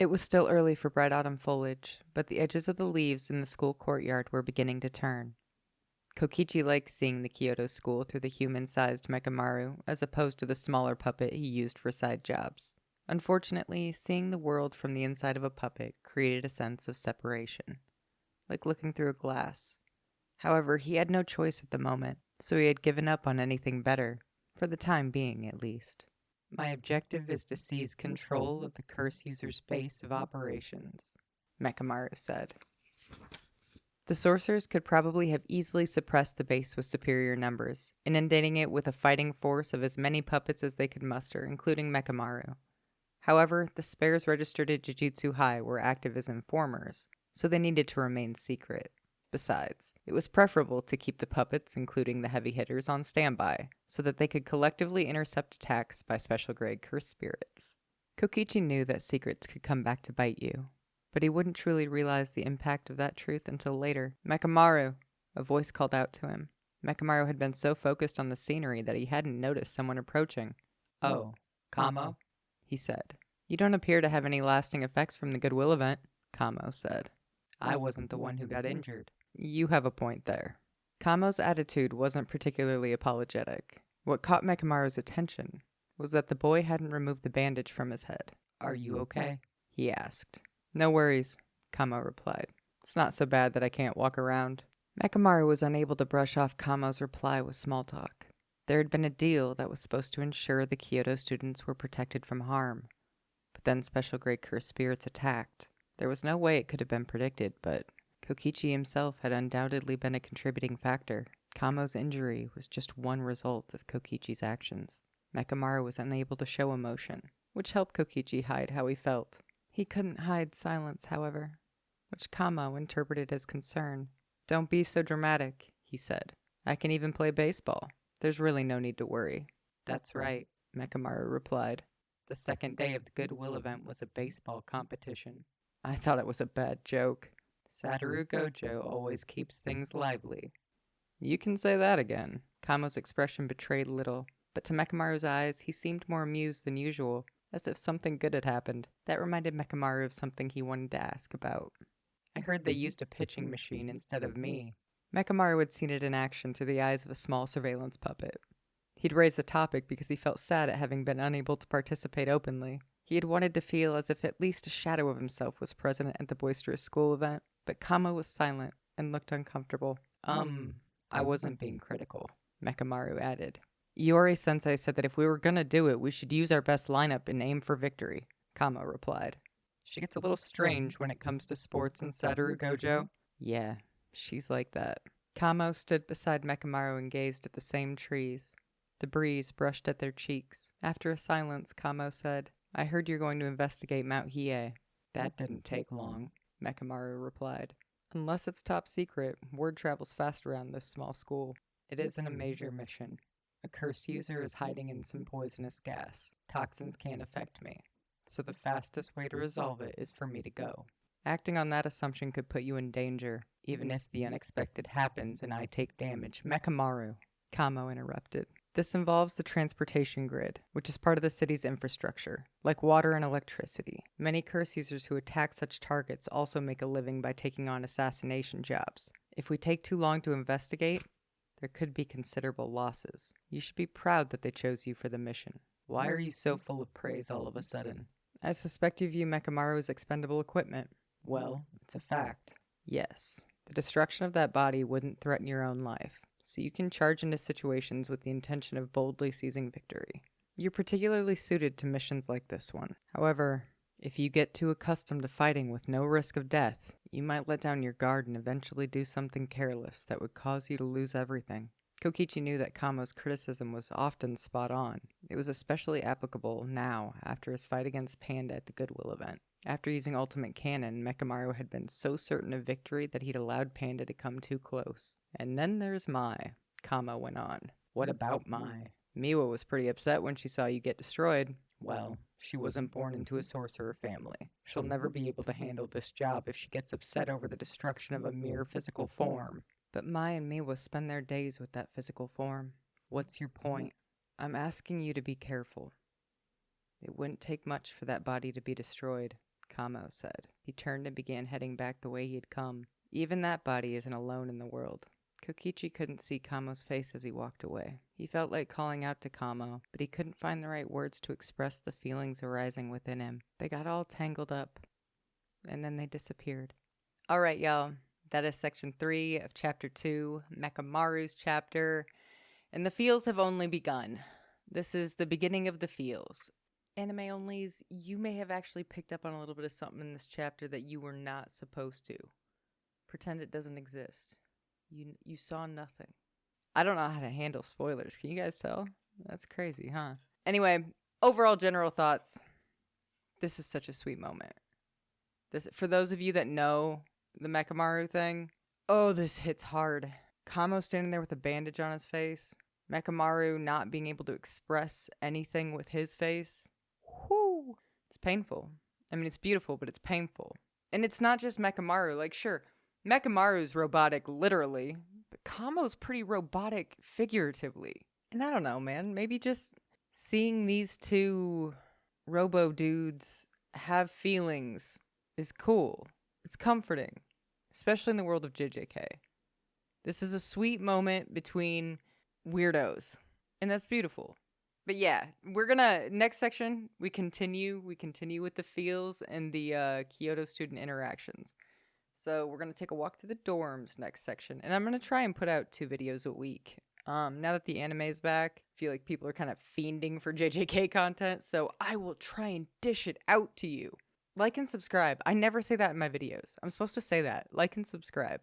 It was still early for bright autumn foliage, but the edges of the leaves in the school courtyard were beginning to turn. Kokichi liked seeing the Kyoto school through the human-sized Mekamaru, as opposed to the smaller puppet he used for side jobs. Unfortunately, seeing the world from the inside of a puppet created a sense of separation, like looking through a glass. However, he had no choice at the moment, so he had given up on anything better, for the time being at least. My objective is to seize control of the curse user's base of operations, Mekamaru said. The sorcerers could probably have easily suppressed the base with superior numbers, inundating it with a fighting force of as many puppets as they could muster, including Mekamaru. However, the spares registered at Jujutsu High were active as informers, so they needed to remain secret. Besides, it was preferable to keep the puppets, including the heavy hitters, on standby, so that they could collectively intercept attacks by special-grade cursed spirits. Kokichi knew that secrets could come back to bite you, but he wouldn't truly realize the impact of that truth until later. "Mekamaru!" A voice called out to him. Mekamaru had been so focused on the scenery that he hadn't noticed someone approaching. "Oh, Kamo?" he said. "You don't appear to have any lasting effects from the Goodwill event," Kamo said. "I wasn't the one who got injured." "You have a point there." Kamo's attitude wasn't particularly apologetic. What caught Mekamaru's attention was that the boy hadn't removed the bandage from his head. "Are you okay?" he asked. "No worries," Kamo replied. "It's not so bad that I can't walk around." Mekamaru was unable to brush off Kamo's reply with small talk. There had been a deal that was supposed to ensure the Kyoto students were protected from harm. But then special grade cursed spirits attacked. There was no way it could have been predicted, but Kokichi himself had undoubtedly been a contributing factor. Kamo's injury was just one result of Kokichi's actions. Mekamaru was unable to show emotion, which helped Kokichi hide how he felt. He couldn't hide silence, however, which Kamo interpreted as concern. "Don't be so dramatic," he said. "I can even play baseball. There's really no need to worry." "That's right," Mekamaru replied. "The second day of the Goodwill event was a baseball competition. I thought it was a bad joke. Satoru Gojo always keeps things lively." "You can say that again." Kamo's expression betrayed little, but to Mekamaru's eyes he seemed more amused than usual, as if something good had happened. That reminded Mekamaru of something he wanted to ask about. "I heard they used a pitching machine instead of me." Mekamaru had seen it in action through the eyes of a small surveillance puppet. He'd raised the topic because he felt sad at having been unable to participate openly. He had wanted to feel as if at least a shadow of himself was present at the boisterous school event, but Kamo was silent and looked uncomfortable. I wasn't being critical," Mekamaru added. "Iori-sensei said that if we were gonna do it, we should use our best lineup and aim for victory," Kamo replied. "She gets a little strange when it comes to sports and Satoru Gojo." "Yeah, she's like that." Kamo stood beside Mekamaru and gazed at the same trees. The breeze brushed at their cheeks. After a silence, Kamo said, "I heard you're going to investigate Mount Hiei." "That didn't take long," Mekamaru replied. "Unless it's top secret, word travels fast around this small school. It isn't a major mission. A curse user is hiding in some poisonous gas. Toxins can't affect me. So the fastest way to resolve it is for me to go. Acting on that assumption could put you in danger, even if the unexpected happens and I take damage." "Mekamaru," Kamo interrupted. "This involves the transportation grid, which is part of the city's infrastructure, like water and electricity. Many curse users who attack such targets also make a living by taking on assassination jobs. If we take too long to investigate, there could be considerable losses. You should be proud that they chose you for the mission." "Why are you so full of praise all of a sudden?" "I suspect you view Mekamaru as expendable equipment." "Well, it's a fact." "Yes. The destruction of that body wouldn't threaten your own life, so you can charge into situations with the intention of boldly seizing victory. You're particularly suited to missions like this one. However, if you get too accustomed to fighting with no risk of death, you might let down your guard and eventually do something careless that would cause you to lose everything." Kokichi knew that Kamo's criticism was often spot on. It was especially applicable now, after his fight against Panda at the Goodwill event. After using Ultimate Cannon, Mekamaru had been so certain of victory that he'd allowed Panda to come too close. "And then there's Mai," Kamo went on. "What about Mai?" "Miwa was pretty upset when she saw you get destroyed." "Well, she wasn't born into a sorcerer family. She'll never be able to handle this job if she gets upset over the destruction of a mere physical form." "But Mai and Miwa spend their days with that physical form." "What's your point?" "I'm asking you to be careful. It wouldn't take much for that body to be destroyed." Kamo said. He turned and began heading back the way he had come. Even that body isn't alone in the world. Kokichi couldn't see Kamo's face as he walked away. He felt like calling out to Kamo, but he couldn't find the right words to express the feelings arising within him. They got all tangled up, and then they disappeared. All right, y'all. That is section 3 of chapter 2, Mechamaru's chapter. And the feels have only begun. This is the beginning of the feels. Anime onlys, you may have actually picked up on a little bit of something in this chapter that you were not supposed to. Pretend it doesn't exist. You saw nothing. I don't know how to handle spoilers. Can you guys tell? That's crazy, huh? Anyway, overall general thoughts. This is such a sweet moment. This, for those of you that know the Mechamaru thing, oh, this hits hard. Kamo standing there with a bandage on his face. Mechamaru not being able to express anything with his face. Whoo! It's painful. I mean, it's beautiful, but it's painful. And it's not just Mechamaru. Like, sure, Mechamaru's robotic literally, but Kamo's pretty robotic figuratively. And I don't know, man. Maybe just seeing these two robo dudes have feelings is cool. It's comforting, especially in the world of JJK. This is a sweet moment between weirdos, and that's beautiful. But yeah, we're gonna, next section, we continue with the feels and the Kyoto student interactions. So we're gonna take a walk through the dorms next section, and I'm gonna try and put out 2 videos a week. Now that the anime is back, I feel like people are kind of fiending for JJK content, so I will try and dish it out to you. Like and subscribe. I never say that in my videos. I'm supposed to say that. Like and subscribe.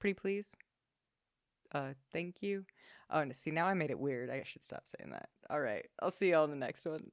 Pretty please. Thank you. Oh, and see, now I made it weird. I should stop saying that. All right. I'll see y'all in the next one.